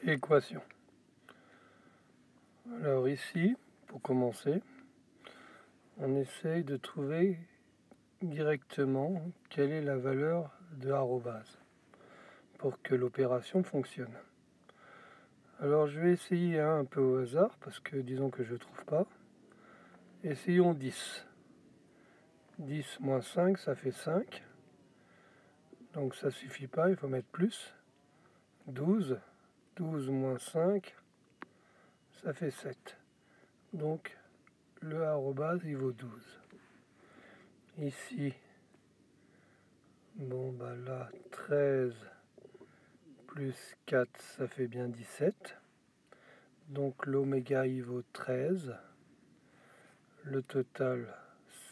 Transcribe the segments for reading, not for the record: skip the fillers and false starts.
Équation. Alors ici, pour commencer, on essaye de trouver directement quelle est la valeur de arrobase pour que l'opération fonctionne. Alors je vais essayer un peu au hasard parce que disons que je ne trouve pas. Essayons 10. 10 moins 5, ça fait 5. Donc ça suffit pas, il faut mettre plus. 12. 12 moins 5, ça fait 7. Donc le arrobase il vaut 12. Ici, bon bah là, 13 plus 4, ça fait bien 17. Donc l'oméga il vaut 13. Le total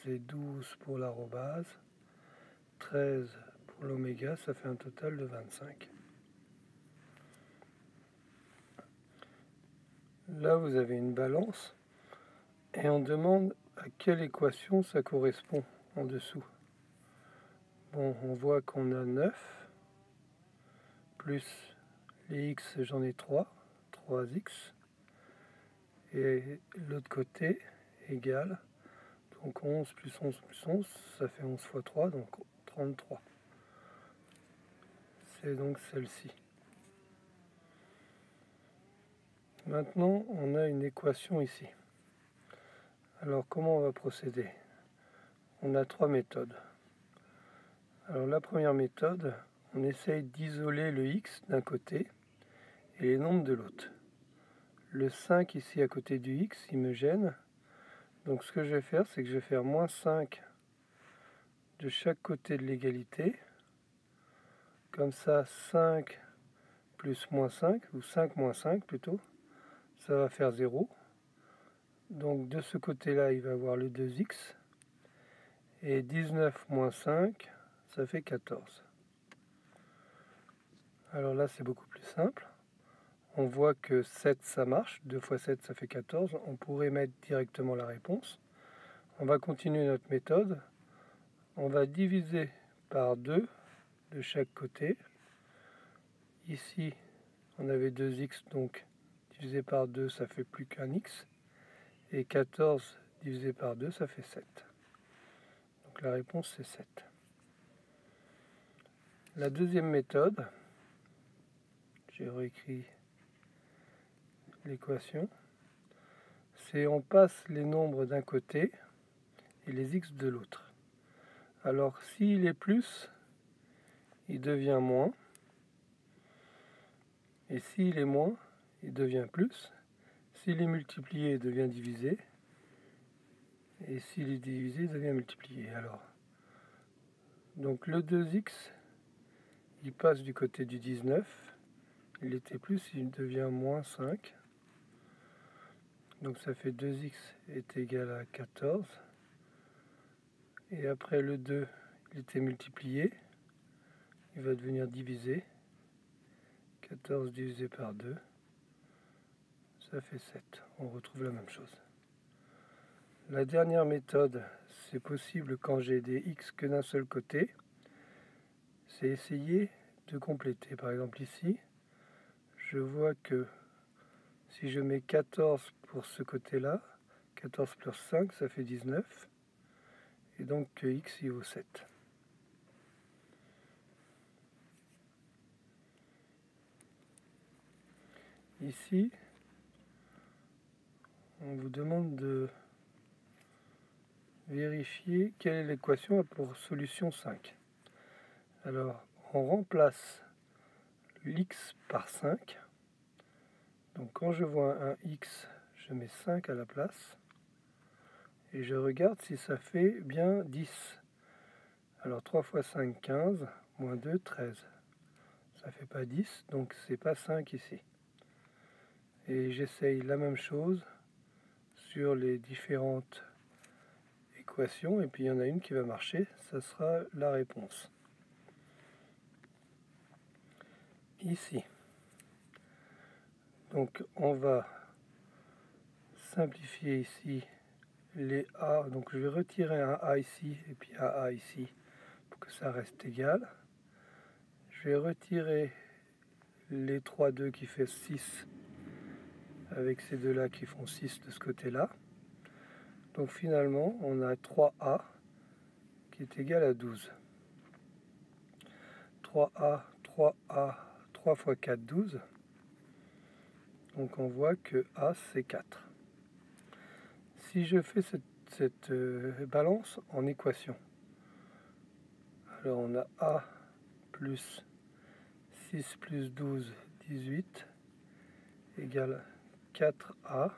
c'est 12 pour l'arrobase. 13 pour l'oméga, ça fait un total de 25. Là vous avez une balance et on demande à quelle équation ça correspond en dessous. Bon, on voit qu'on a 9 plus les x, j'en ai 3, 3x, et l'autre côté égale, donc 11 plus 11 plus 11, ça fait 11 fois 3, donc 33. C'est donc celle-ci. Maintenant, on a une équation ici. Alors, comment on va procéder? On a trois méthodes. Alors, la première méthode, on essaye d'isoler le x d'un côté et les nombres de l'autre. Le 5 ici à côté du x, il me gêne. Donc, ce que je vais faire, c'est que je vais faire moins 5 de chaque côté de l'égalité. Comme ça, 5 plus moins 5, ou 5 moins 5 plutôt, ça va faire 0. Donc de ce côté-là, il va avoir le 2x. Et 19 moins 5, ça fait 14. Alors là, c'est beaucoup plus simple. On voit que 7, ça marche. 2 fois 7, ça fait 14. On pourrait mettre directement la réponse. On va continuer notre méthode. On va diviser par 2 de chaque côté. Ici, on avait 2x, donc divisé par 2, ça fait plus qu'un x. Et 14 divisé par 2, ça fait 7. Donc la réponse, c'est 7. La deuxième méthode, j'ai réécrit l'équation, c'est on passe les nombres d'un côté et les x de l'autre. Alors s'il est plus, il devient moins. Et s'il est moins, il devient plus. S'il est multiplié, il devient divisé. Et s'il est divisé, il devient multiplié. Alors, donc le 2x, il passe du côté du 19. Il était plus, il devient moins 5. Donc ça fait 2x est égal à 14. Et après le 2, il était multiplié. Il va devenir divisé. 14 divisé par 2, ça fait 7. On retrouve la même chose. La dernière méthode, c'est possible quand j'ai des x que d'un seul côté. C'est essayer de compléter. Par exemple ici, je vois que si je mets 14 pour ce côté-là, 14 plus 5, ça fait 19. Et donc que x il vaut 7. Ici, on vous demande de vérifier quelle est l'équation pour solution 5. Alors, on remplace l'x par 5. Donc quand je vois un x, je mets 5 à la place. Et je regarde si ça fait bien 10. Alors 3 fois 5, 15, moins 2, 13. Ça fait pas 10, donc c'est pas 5 ici. Et j'essaye la même chose sur les différentes équations, et puis il y en a une qui va marcher, ça sera la réponse. Ici. Donc on va simplifier ici les a, donc je vais retirer un a ici, et puis un a ici, pour que ça reste égal. Je vais retirer les 3 2 qui fait 6 avec ces deux là qui font 6 de ce côté là. Donc finalement on a 3A qui est égal à 12. 3A, 3 fois 4, 12. Donc on voit que A c'est 4. Si je fais cette balance en équation, alors on a A plus 6 plus 12, 18, égale 4A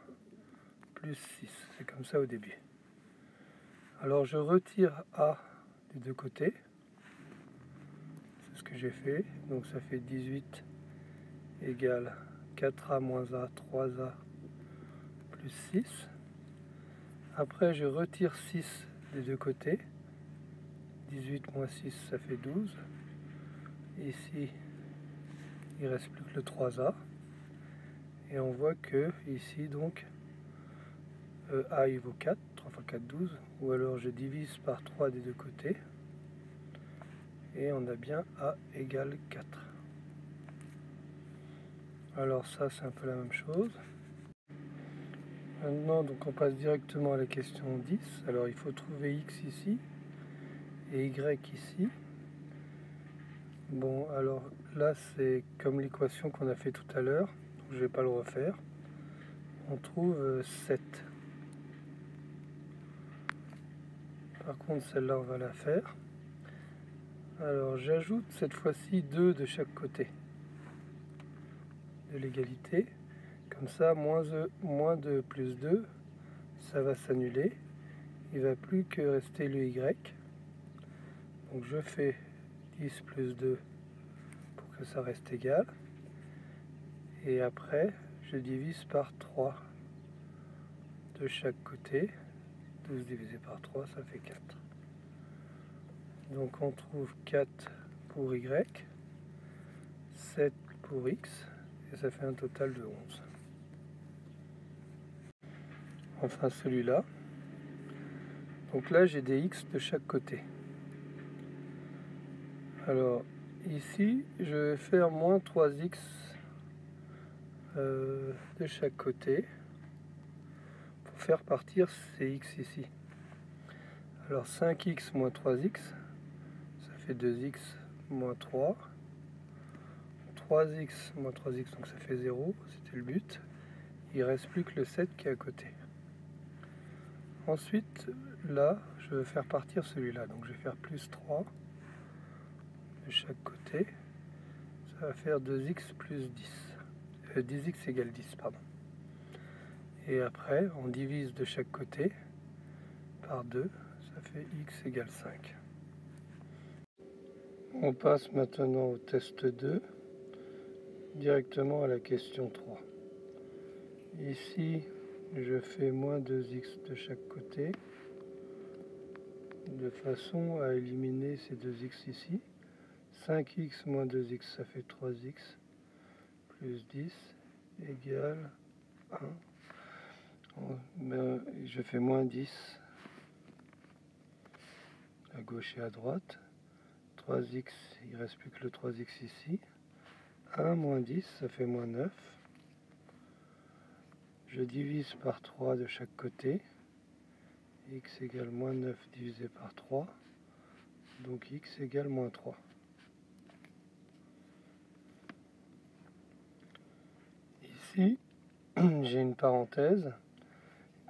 plus 6. C'est comme ça au début. Alors je retire A des deux côtés. C'est ce que j'ai fait. Donc ça fait 18 égale 4A moins A, 3A plus 6. Après je retire 6 des deux côtés. 18 moins 6, ça fait 12. Ici, il reste plus que le 3A. Et on voit que ici, donc, A il vaut 4, 3 fois 4, 12. Ou alors je divise par 3 des deux côtés. Et on a bien A égale 4. Alors ça, c'est un peu la même chose. Maintenant, donc on passe directement à la question 10. Alors il faut trouver X ici et Y ici. Bon, alors là, c'est comme l'équation qu'on a fait tout à l'heure. Je ne vais pas le refaire. On trouve 7. Par contre, celle-là, on va la faire. Alors, j'ajoute cette fois-ci 2 de chaque côté de l'égalité. Comme ça, moins 2 plus 2, ça va s'annuler. Il ne va plus que rester le Y. Donc, je fais 10 plus 2 pour que ça reste égal. Et après, je divise par 3 de chaque côté. 12 divisé par 3, ça fait 4. Donc on trouve 4 pour Y, 7 pour X, et ça fait un total de 11. Enfin celui-là. Donc là j'ai des X de chaque côté. Alors ici je vais faire moins 3X de chaque côté pour faire partir ces X ici. Alors 5X moins 3X, ça fait 2X moins 3. 3X moins 3X, donc ça fait 0, c'était le but. Il ne reste plus que le 7 qui est à côté. Ensuite, là, je vais faire partir celui-là. Donc je vais faire plus 3 de chaque côté. Ça va faire 2x plus 10. 10x égale 10, pardon. Et après, on divise de chaque côté par 2. Ça fait x égale 5. On passe maintenant au test 2, directement à la question 3. Ici, je fais moins 2x de chaque côté, de façon à éliminer ces 2x ici. 5x moins 2x, ça fait 3x, plus 10, égale 1. Je fais moins 10, à gauche et à droite. 3x, il ne reste plus que le 3x ici. 1 moins 10, ça fait moins 9. Je divise par 3 de chaque côté. X égale moins 9 divisé par 3. Donc x égale moins 3. Ici, j'ai une parenthèse.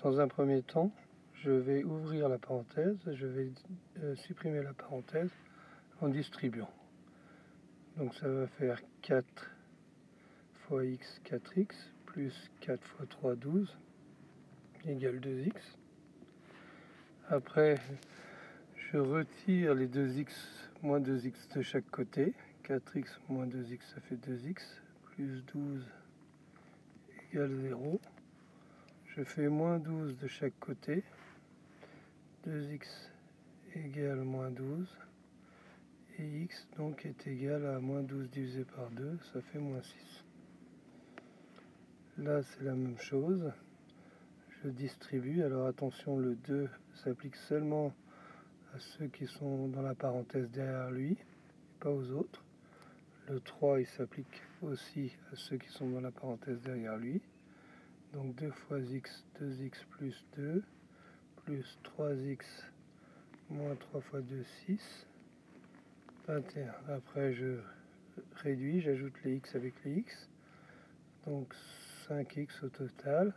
Dans un premier temps, je vais ouvrir la parenthèse. Je vais supprimer la parenthèse en distribuant. Donc ça va faire 4 fois x, 4x, plus 4 fois 3, 12, égale 2x. Après, je retire les 2x moins 2x de chaque côté. 4x moins 2x, ça fait 2x, plus 12 égale 0. Je fais moins 12 de chaque côté. 2x égale moins 12. Et x donc est égal à moins 12 divisé par 2, ça fait moins 6. Là c'est la même chose. Je distribue. Alors attention, le 2 s'applique seulement à ceux qui sont dans la parenthèse derrière lui, et pas aux autres. Le 3 il s'applique aussi à ceux qui sont dans la parenthèse derrière lui. Donc 2 fois x, 2x plus 2, plus 3x moins 3 fois 2, 6, 21. Après je réduis, j'ajoute les x avec les x. Donc 5x au total.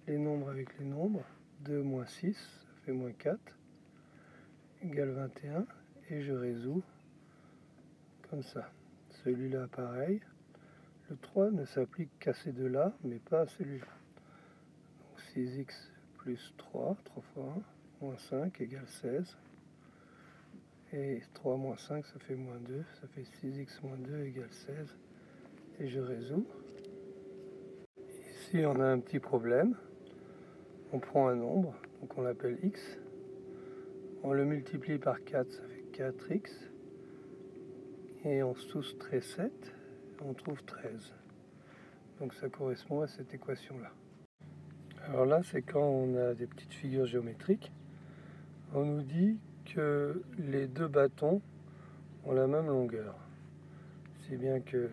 Les nombres avec les nombres. 2 moins 6, ça fait moins 4, égale 21. Et je résous comme ça. Celui-là pareil. Le 3 ne s'applique qu'à ces deux-là, mais pas à celui-là. Donc 6x plus 3, 3 fois 1, moins 5 égale 16. Et 3 moins 5, ça fait moins 2. Ça fait 6x moins 2 égale 16. Et je résous. Ici, on a un petit problème. On prend un nombre, donc on l'appelle x. On le multiplie par 4, ça fait 4x. Et on soustrait 7, on trouve 13. Donc ça correspond à cette équation-là. Alors là, c'est quand on a des petites figures géométriques. On nous dit que les deux bâtons ont la même longueur. Si bien que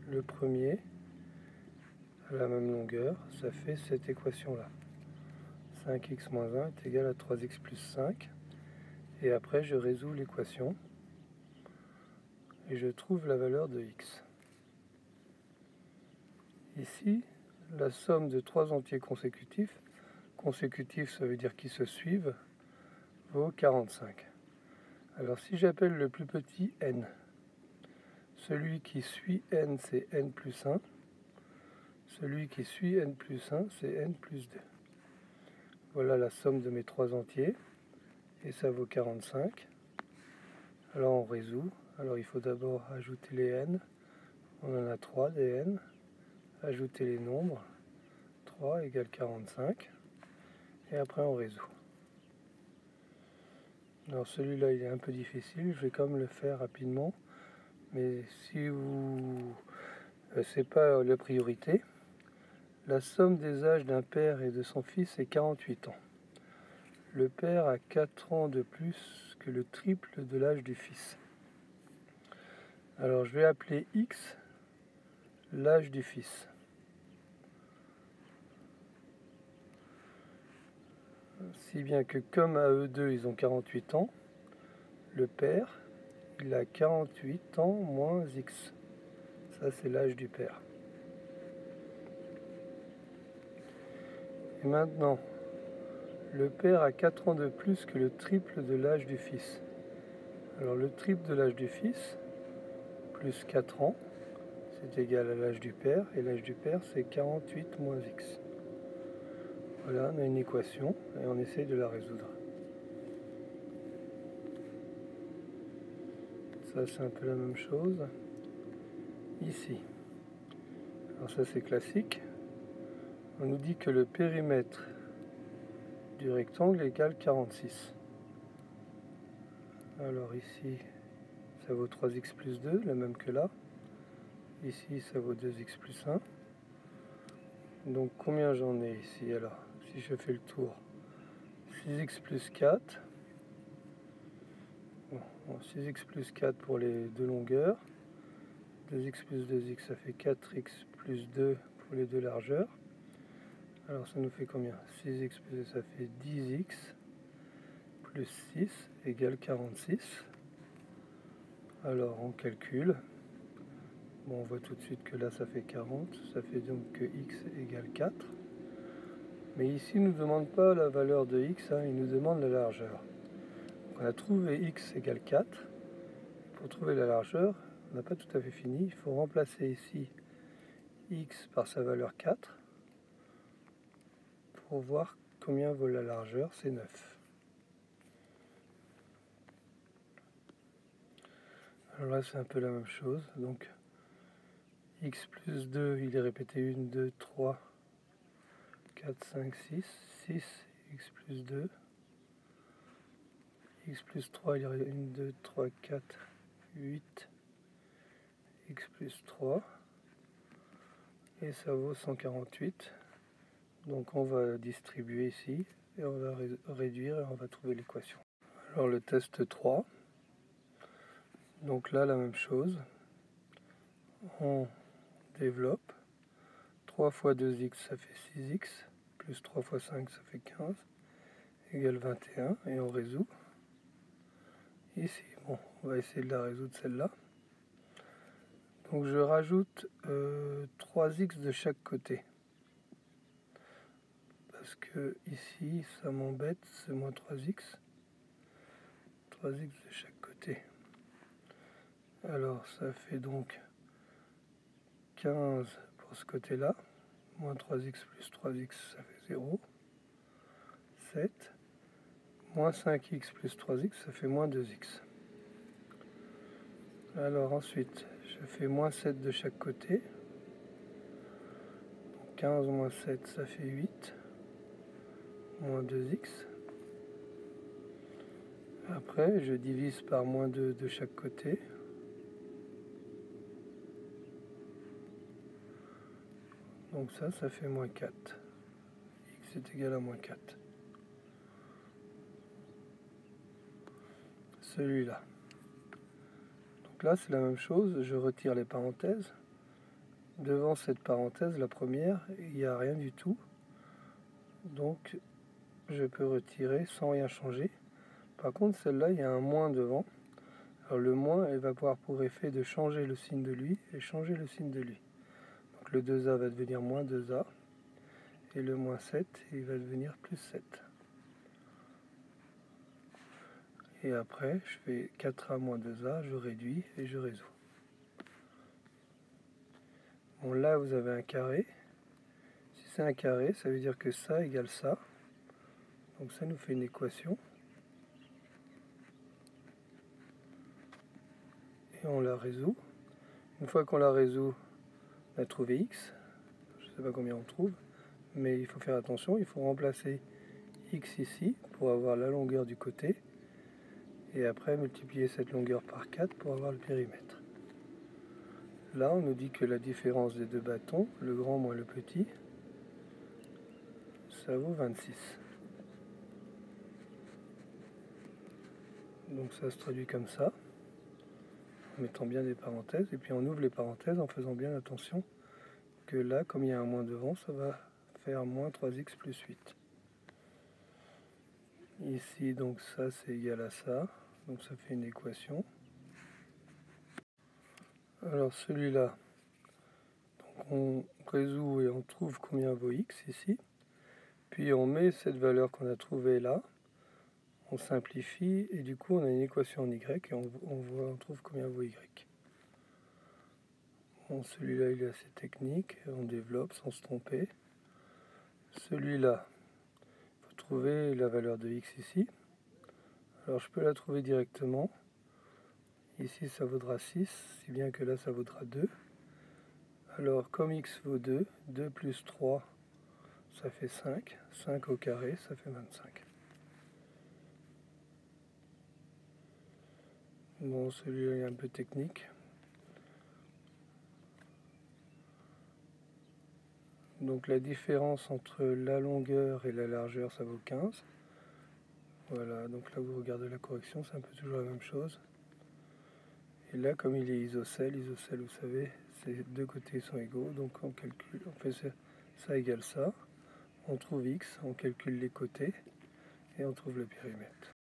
le premier a la même longueur, ça fait cette équation-là. 5x moins 1 est égal à 3x plus 5. Et après, je résous l'équation. Et je trouve la valeur de x. Ici, la somme de trois entiers consécutifs, consécutifs ça veut dire qu'ils se suivent, vaut 45. Alors si j'appelle le plus petit n, celui qui suit n c'est n plus 1, celui qui suit n plus 1 c'est n plus 2. Voilà la somme de mes trois entiers, et ça vaut 45. Alors on résout, alors il faut d'abord ajouter les n, on en a 3 des n, ajouter les nombres, 3 égale 45, et après on résout. Alors celui-là il est un peu difficile, je vais quand même le faire rapidement, mais si vous... c'est pas la priorité. La somme des âges d'un père et de son fils est 48 ans. Le père a 4 ans de plus que le triple de l'âge du fils. Alors je vais appeler x l'âge du fils. Si bien que comme à eux deux ils ont 48 ans, le père il a 48 ans moins x. Ça c'est l'âge du père. Et maintenant, le père a 4 ans de plus que le triple de l'âge du fils. Alors le triple de l'âge du fils, plus 4 ans, c'est égal à l'âge du père, et l'âge du père c'est 48 moins x. Voilà, on a une équation, et on essaye de la résoudre. Ça c'est un peu la même chose. Ici, alors ça c'est classique, on nous dit que le périmètre du rectangle égale 46. Alors ici, ça vaut 3x plus 2, la même que là. Ici, ça vaut 2x plus 1. Donc combien j'en ai ici alors? Si je fais le tour, 6x plus 4. Bon, 6x plus 4 pour les deux longueurs. 2x plus 2x, ça fait 4x plus 2 pour les deux largeurs. Alors ça nous fait combien? 6x plus 2, ça fait 10x plus 6 égale 46. Alors on calcule. Bon, on voit tout de suite que là ça fait 40. Ça fait donc que x égale 4. Mais ici il ne nous demande pas la valeur de x, il nous demande la largeur. Donc on a trouvé x égale 4. Pour trouver la largeur, on n'a pas tout à fait fini. Il faut remplacer ici x par sa valeur 4 pour voir combien vaut la largeur, c'est 9. Alors là c'est un peu la même chose, donc x plus 2 il est répété 1, 2, 3, 4, 5, 6, 6 x plus 2, x plus 3 il est 1, 2, 3, 4, 8, x plus 3, et ça vaut 148. Donc on va distribuer ici, et on va réduire, et on va trouver l'équation. Alors le test 3, donc là la même chose, on développe. 3 fois 2x, ça fait 6x, plus 3 fois 5, ça fait 15, égale 21, et on résout. Ici, bon, on va essayer de la résoudre celle-là. Donc je rajoute 3x de chaque côté. Parce que ici, ça m'embête, c'est moins 3x. 3x de chaque côté. Alors ça fait donc 15 pour ce côté-là. Moins 3x plus 3x, ça fait 0. 7. Moins 5x plus 3x, ça fait moins 2x. Alors ensuite, je fais moins 7 de chaque côté. Donc 15 moins 7, ça fait 8. Moins 2x. Après, je divise par moins 2 de chaque côté. Donc ça fait moins 4. X est égal à moins 4. Celui-là. Donc là, c'est la même chose. Je retire les parenthèses. Devant cette parenthèse, la première, il n'y a rien du tout. Donc, je peux retirer sans rien changer. Par contre, celle-là, il y a un moins devant. Alors le moins, elle va avoir pour effet de changer le signe de lui et changer le signe de lui. Donc le 2a va devenir moins 2a. Et le moins 7, il va devenir plus 7. Et après, je fais 4a moins 2a, je réduis et je résous. Bon, là, vous avez un carré. Si c'est un carré, ça veut dire que ça égale ça. Donc ça nous fait une équation. Et on la résout. Une fois qu'on la résout, on a trouvé x. Je ne sais pas combien on trouve, mais il faut faire attention. Il faut remplacer x ici pour avoir la longueur du côté. Et après, multiplier cette longueur par 4 pour avoir le périmètre. Là, on nous dit que la différence des deux bâtons, le grand moins le petit, ça vaut 26. Donc ça se traduit comme ça, en mettant bien des parenthèses. Et puis on ouvre les parenthèses en faisant bien attention que là, comme il y a un moins devant, ça va faire moins 3x plus 8. Ici, donc ça, c'est égal à ça. Donc ça fait une équation. Alors celui-là, on résout et on trouve combien vaut x ici. Puis on met cette valeur qu'on a trouvée là. On simplifie et du coup on a une équation en y et on trouve combien vaut y. Bon, celui-là il est assez technique, on développe sans se tromper. Celui-là, il faut trouver la valeur de x ici. Alors je peux la trouver directement. Ici ça vaudra 6, si bien que là ça vaudra 2. Alors comme x vaut 2, 2 plus 3 ça fait 5, 5 au carré ça fait 25. Bon, celui-là est un peu technique. Donc la différence entre la longueur et la largeur, ça vaut 15. Voilà, donc là vous regardez la correction, c'est un peu toujours la même chose. Et là, comme il est isocèle, vous savez, ces deux côtés sont égaux, donc on calcule, on fait ça égale ça. On trouve x, on calcule les côtés et on trouve le périmètre.